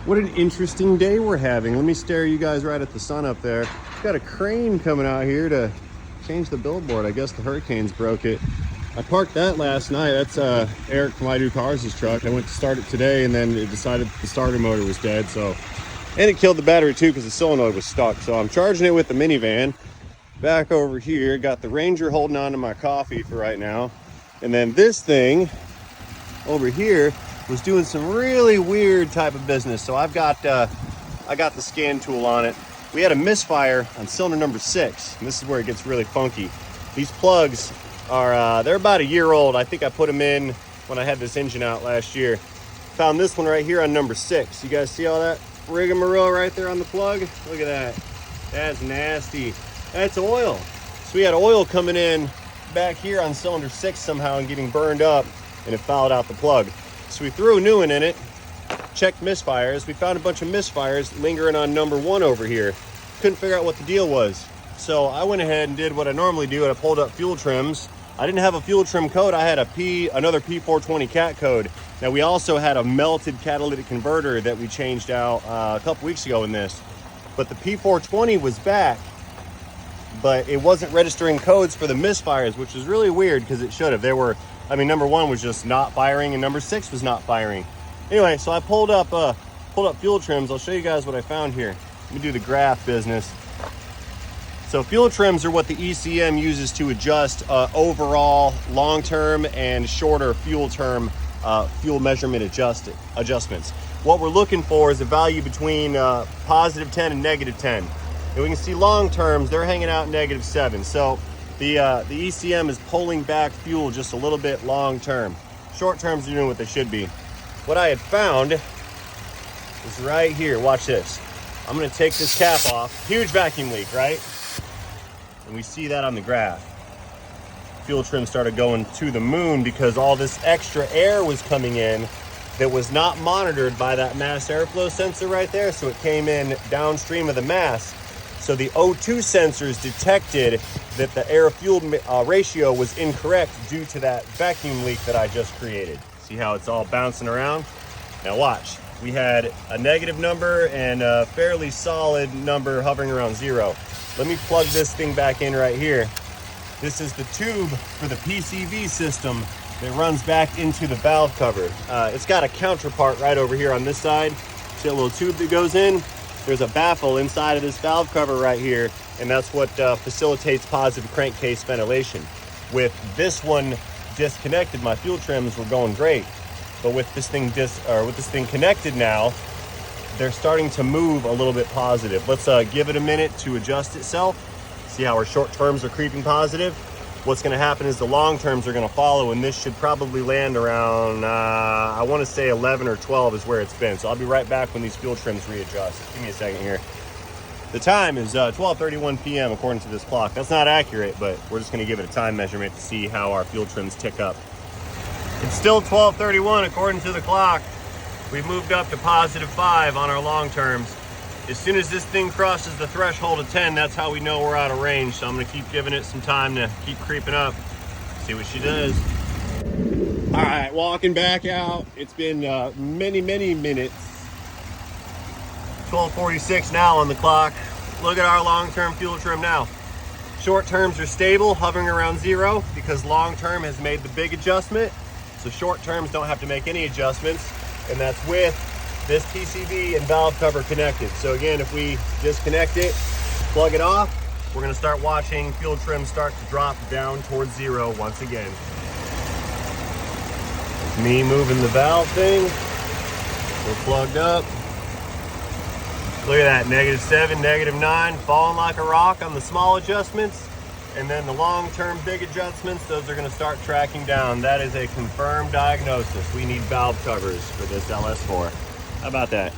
What an interesting day we're having. Let me stare you guys right at the sun up there. Got a crane coming out here to change the billboard. I guess the hurricanes broke it. I parked that last night. That's Eric from I Do Cars' truck. I went to start it today and then it decided the starter motor was dead. And it killed the battery too because the solenoid was stuck. So I'm charging it with the minivan. Back over here, got the Ranger holding on to my coffee for right now. And then this thing over here was doing some really weird type of business. So I got the scan tool on it. We had a misfire on cylinder number 6, and this is where it gets really funky. These plugs are they're about a year old. I think I put them in when I had this engine out last year. Found this one right here on number 6. You guys see all that rigmarole right there on the plug? Look at that. That's nasty. That's oil. So we had oil coming in back here on cylinder 6 somehow and getting burned up, and it fouled out the plug. So we threw a new one in it, checked misfires. We found a bunch of misfires lingering on number 1 over here. Couldn't figure out what the deal was. So I went ahead and did what I normally do, and I pulled up fuel trims. I didn't have a fuel trim code. I had another P0420 cat code. Now we also had a melted catalytic converter that we changed out a couple weeks ago in this. But the P0420 was back, but it wasn't registering codes for the misfires, which is really weird because it should have. Number 1 was just not firing and number 6 was not firing. Anyway, so I pulled up fuel trims. I'll show you guys what I found here. Let me do the graph business. So fuel trims are what the ECM uses to adjust overall long-term and shorter fuel term fuel measurement adjustments. What we're looking for is a value between positive 10 and negative 10. And we can see long terms, they're hanging out negative 7. So the ECM is pulling back fuel just a little bit long term. Short terms are doing what they should be. What I had found is right here. Watch this. I'm going to take this cap off. Huge vacuum leak, right? And we see that on the graph. Fuel trim started going to the moon because all this extra air was coming in that was not monitored by that mass airflow sensor right there. So it came in downstream of the mass. So the O2 sensors detected that the air-fuel ratio was incorrect due to that vacuum leak that I just created. See how it's all bouncing around? Now watch. We had a negative number and a fairly solid number hovering around 0. Let me plug this thing back in right here. This is the tube for the PCV system that runs back into the valve cover. It's got a counterpart right over here on this side. See a little tube that goes in? There's a baffle inside of this valve cover right here, and that's what facilitates positive crankcase ventilation. With this one disconnected, my fuel trims were going great, but with this thing connected now, they're starting to move a little bit positive. Let's give it a minute to adjust itself. See how our short terms are creeping positive. What's going to happen is the long terms are going to follow, and this should probably land around, I want to say 11 or 12 is where it's been. So I'll be right back when these fuel trims readjust. Give me a second here. The time is 12:31 p.m. according to this clock. That's not accurate, but we're just going to give it a time measurement to see how our fuel trims tick up. It's still 12:31 according to the clock. We've moved up to positive 5 on our long terms. As soon as this thing crosses the threshold of 10, that's how we know we're out of range. So I'm gonna keep giving it some time to keep creeping up. See what she does. All right, walking back out. It's been many minutes. 12:46 now on the clock. Look at our long-term fuel trim now. Short terms are stable, hovering around 0 because long term has made the big adjustment. So short terms don't have to make any adjustments, and that's with this PCV and valve cover connected. So again, if we disconnect it, plug it off, we're gonna start watching fuel trim start to drop down towards 0 once again. Me moving the valve thing. We're plugged up. Look at that, -7, -9, falling like a rock on the small adjustments. And then the long-term big adjustments, those are gonna start tracking down. That is a confirmed diagnosis. We need valve covers for this LS4. How about that?